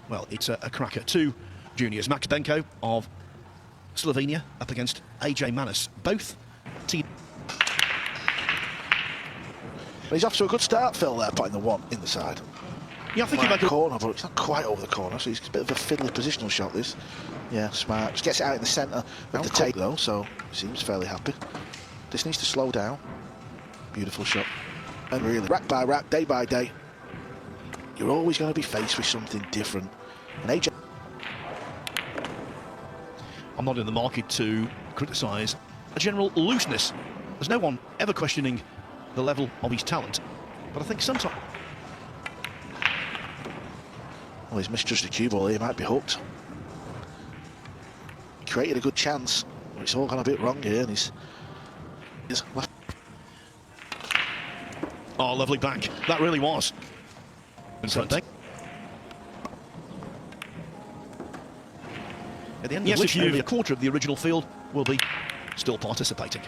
Well, it's a cracker. Two juniors, Max Benko of Slovenia up against AJ Manis. Both team. He's off to a good start, Phil, there, putting the one in the side. Yeah, I think he might the corner, but it's not quite over the corner, so it's a bit of a fiddly positional shot, this. Yeah, smart. Just gets it out in the centre of the tape, though, so seems fairly happy. This needs to slow down. Beautiful shot. And really, rack by rack, day by day, you're always going to be faced with something different. And AJ... I'm not in the market to criticise a general looseness. There's no one ever questioning the level of his talent, but I think sometimes... Well, he's misjudged the cue ball here, he might be hooked. He created a good chance, but it's all gone a bit wrong here, and he's left. Oh, lovely back. That really was. At the end of which, a quarter of the original field will be still participating.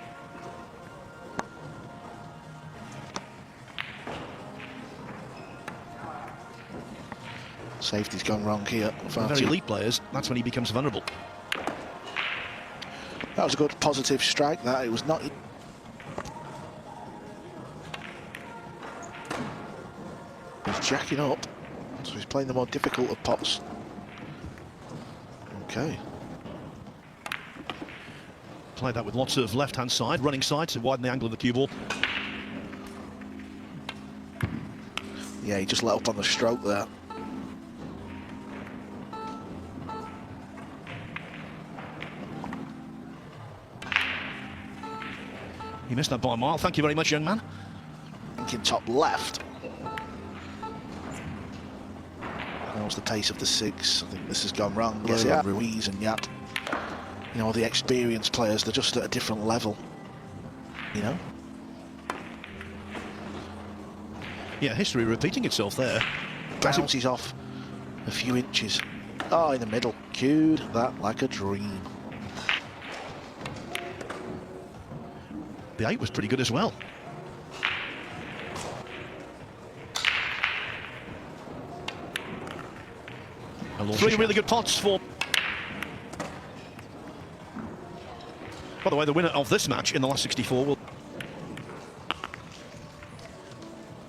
Safety's gone wrong here. Very elite players, that's when he becomes vulnerable. That was a good positive strike, that. It was not... He's jacking up, so he's playing the more difficult of pots. Okay. Played that with lots of left-hand side, running side to widen the angle of the cue ball. Yeah, he just let up on the stroke there. He missed that by a mile. Thank you very much, young man. Thinking top left. How's the pace of the six? I think this has gone wrong. Yes, yeah. Ruiz and Yap. You know, the experienced players, they're just at a different level. You know? Yeah, history repeating itself there. Bounces off a few inches. Oh, in the middle. Cued that like a dream. The 8 was pretty good as well. Three really good pots for... By the way, the winner of this match in the last 64 will...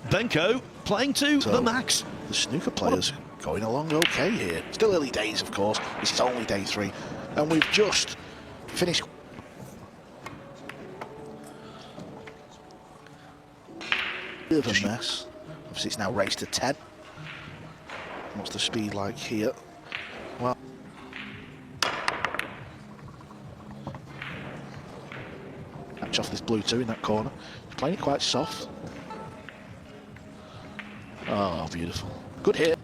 Benko playing to the max. The snooker players going along okay here. Still early days, of course. This is only day 3. And we've just finished... Bit of a mess. Obviously, it's now raced to 10. What's the speed like here? Well, catch off this blue 2 in that corner. He's playing it quite soft. Oh, beautiful. Good hit.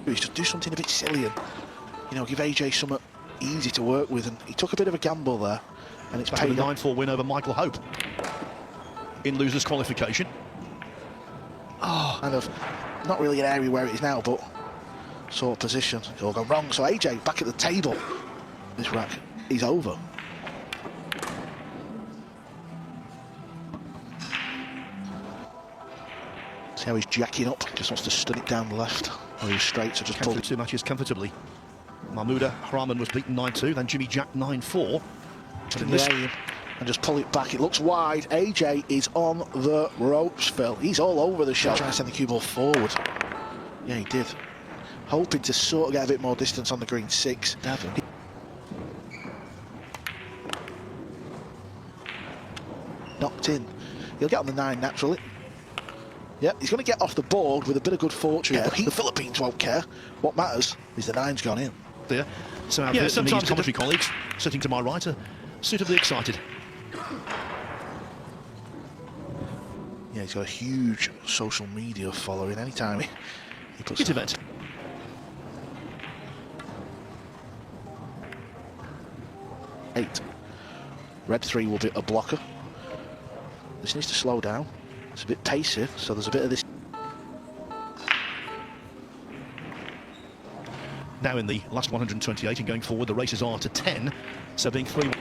He's just do something a bit silly and, you know, give AJ something easy to work with, and he took a bit of a gamble there, and it's paid a 9-4 win over Michael Hope in losers qualification. Oh, kind of not really an area where it is now, but sort of position. It's all gone wrong. So AJ back at the table. This rack, he's over. See how he's jacking up. Just wants to stud it down the left. Or he's straight, so just pull the 2 matches comfortably. Mahmuda Rahman was beaten 9-2, then Jimmy Jack 9-4. And just pull it back. It looks wide. AJ is on the ropes, Phil. He's all over the shot. Trying to send the cue ball forward. Yeah, he did. Hoping to sort of get a bit more distance on the green 6. Knocked in. He'll get on the 9 naturally. Yeah, he's going to get off the board with a bit of good fortune. Yeah, the Philippines won't care. What matters is the 9's gone in. There. So yeah, sometimes commentary colleagues sitting to my right are suitably excited. Yeah, he's got a huge social media following. Anytime he puts... Good event. Eight. Red 3 will be a blocker. This needs to slow down. It's a bit pacey, so there's a bit of this. Now in the last 128 and going forward, the races are to 10, so being 3.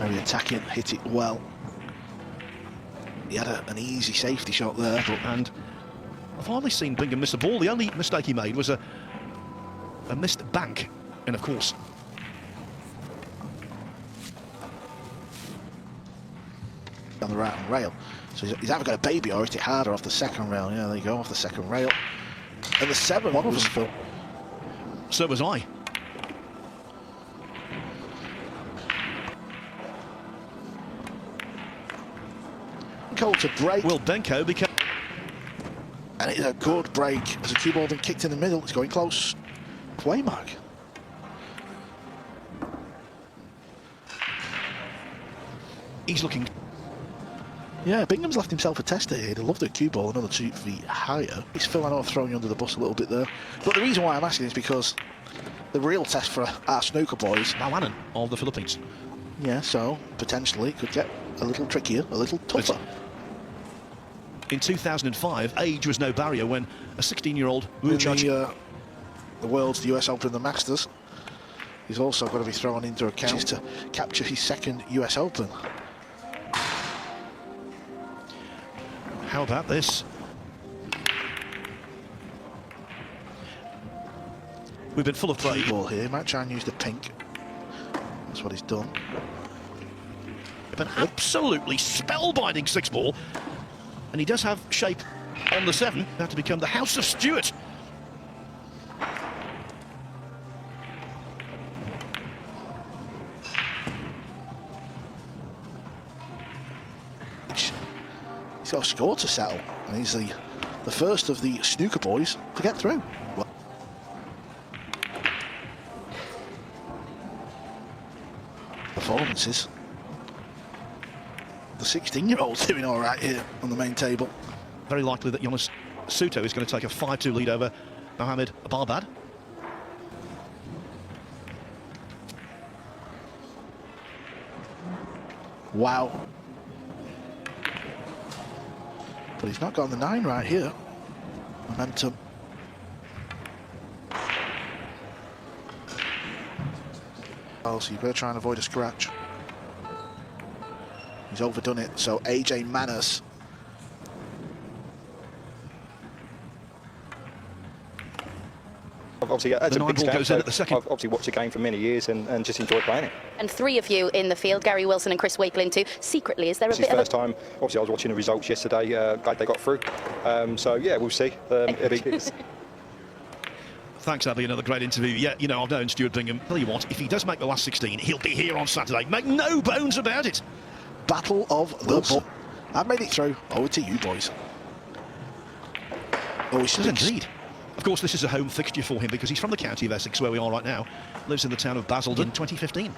Very attacking, hit it well. He had an easy safety shot there. And I've hardly seen Bingham miss a ball. The only mistake he made was a missed bank. And of course, on the right rail. So he's either got a baby or hit it harder off the second rail. Yeah, there you go, off the second rail. And the 7 one was Phil. So was I. Benko to break. Will Benko become... And it's a good break. As a cue ball been kicked in the middle. It's going close. Play mark. He's looking... Yeah, Bingham's left himself a tester here. He'd love the cue ball another 2 feet higher. It's Phil, I know I've thrown you under the bus a little bit there. But the reason why I'm asking is because the real test for our snooker boys... Mawanan of the Philippines. Yeah, so potentially it could get a little trickier, a little tougher. In 2005, age was no barrier when a 16-year-old Wu Charge... The World's, the US Open and the Masters. He's also got to be thrown into account to capture his 2nd US Open. How about this? We've been full of play. Ball here, might try and use the pink. That's what he's done. An absolutely spellbinding 6 ball, and he does have shape on the 7. About to become the House of Stuart. He's got a score to settle, and he's the first of the snooker boys to get through. Well, performances. The 16-year-old's doing all right here on the main table. Very likely that Jonas Suto is going to take a 5-2 lead over Mohamed Barbad. Wow. But he's not got the 9 right here. Momentum. Oh, so you better try and avoid a scratch. He's overdone it, so AJ Manners. Obviously, that's the a 9 big ball step. goes in at the second. I've obviously watched the game for many years and just enjoyed playing it. And 3 of you in the field, Gary Wilson and Chris Wakeling too. Secretly, is there a This bit is of first time. Obviously, I was watching the results yesterday. Glad they got through. So yeah, we'll see. Thanks, Abby. Another great interview. Yeah, you know, I've known Stuart Bingham. Tell you what, if he does make the last 16, he'll be here on Saturday. Make no bones about it. Battle of the ball. I've made it through. Over to you, boys. Oh, Yes, indeed. Of course, this is a home fixture for him because he's from the county of Essex, where we are right now. Lives in the town of Basildon. 2015.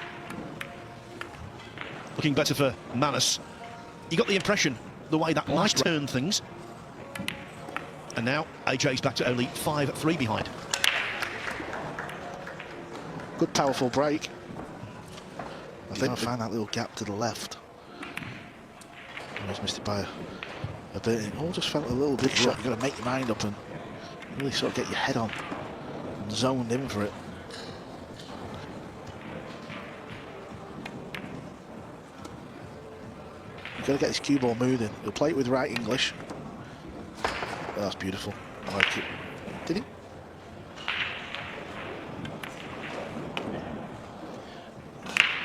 Looking better for Manus. You got the impression, the way that might turn things. And now AJ's back to only 5-3 behind. Good powerful break. I think I found that little gap to the left. Almost missed it by a bit. It all just felt a little bit shot. You've got to make your mind up and really sort of get your head on and zoned in for it. You've got to get this cue ball moving. He'll play it with right English. Oh, that's beautiful. I like it. Did he?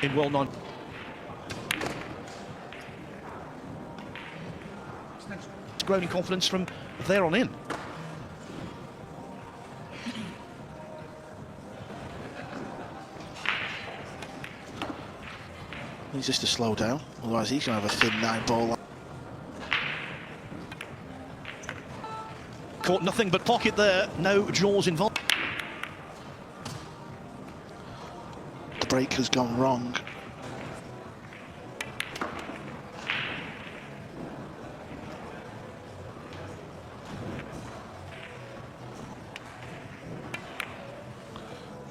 In well known. It's grown in confidence from there on in. Needs just to slow down, otherwise he's going to have a thin 9 ball. Caught nothing but pocket there, no jaws involved. The break has gone wrong.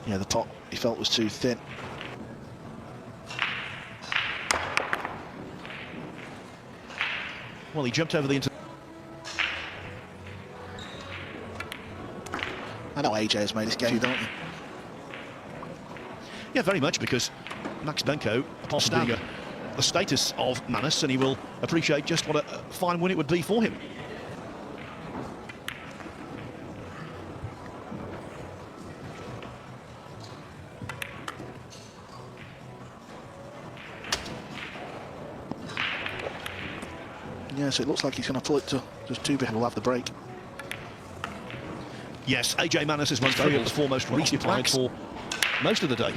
Yeah, the pot he felt was too thin. Well, he jumped over the I know AJ has made this game, don't you? Yeah, very much, because Max Benko, possibly being the status of Manus, and he will appreciate just what a fine win it would be for him. Yeah, so it looks like he's going to pull it to just 2 behind. We'll have the break. Yes, AJ Manus has run 3 of the 4 most recent times for most of the day.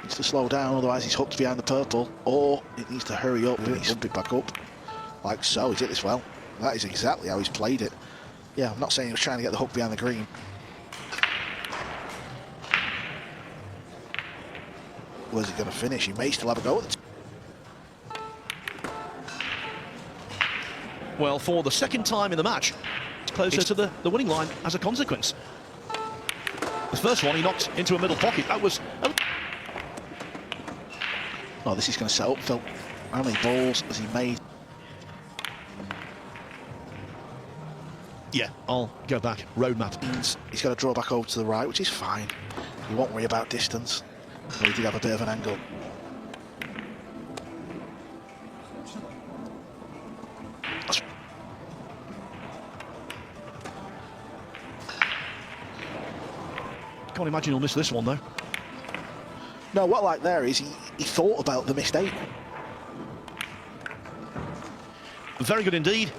Needs to slow down, otherwise he's hooked behind the purple, or it needs to hurry up and jump it back up. Like so, he's hit this well. That is exactly how he's played it. Yeah, I'm not saying he was trying to get the hook behind the green. Where's he going to finish? He may still have a go at the Well, for the second time in the match, it's closer to the winning line as a consequence. The first one he knocked into a middle pocket. That was... Oh, this is going to set up Phil. How many balls has he made? Yeah, I'll go back. Roadmap. He's got to draw back over to the right, which is fine. He won't worry about distance. But he did have a bit of an angle. Can't imagine he'll miss this one, though. No, what I like there is he thought about the mistake. Very good indeed.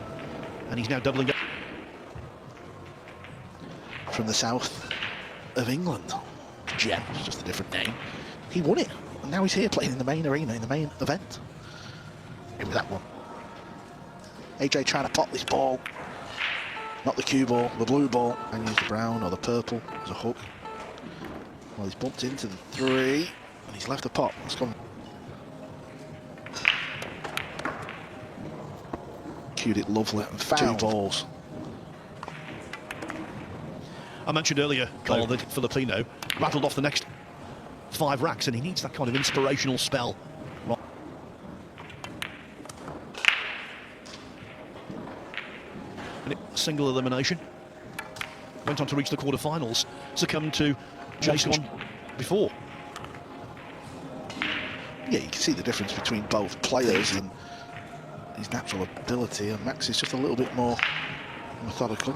And he's now doubling up. From the south of England. Jen, it's just a different name. He won it. And now he's here playing in the main arena, in the main event. Give me that one. AJ trying to pop this ball. Not the cue ball, the blue ball. And use the brown or the purple as a hook. Well, he's bumped into the 3. And he's left the pot. It's gone. Cued it lovely and found 2 balls. I mentioned earlier, Carl, that Filipino rattled off the next 5 racks, and he needs that kind of inspirational spell. Single elimination. Went on to reach the quarterfinals, succumbed to chase one before. Yeah, you can see the difference between both players and his natural ability, and Max is just a little bit more methodical.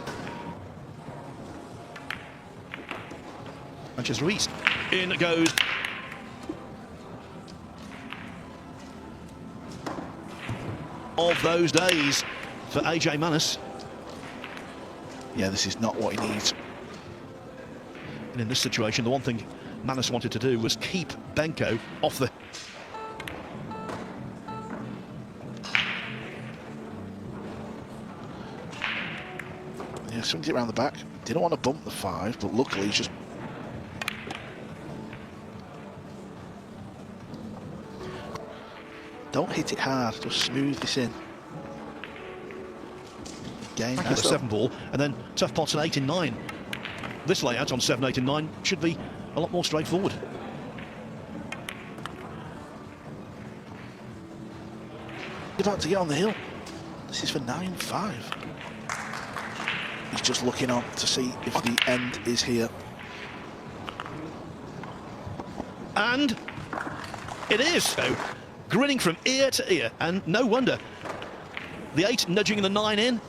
Manchester East. In it goes. Of those days for AJ Manus. Yeah, this is not what he needs. And in this situation, the one thing Manus wanted to do was keep Benko off the... Yeah, swings it around the back. Didn't want to bump the 5, but luckily he's just... Don't hit it hard, just smooth this in. Game. Back at the 7 ball, and then tough pots at 8 and 9. This layout on 7, 8 and 9 should be a lot more straightforward. About to get on the hill. This is for 9-5. He's just looking on to see if the end is here. And it is. So, grinning from ear to ear, and no wonder. The 8 nudging the 9 in.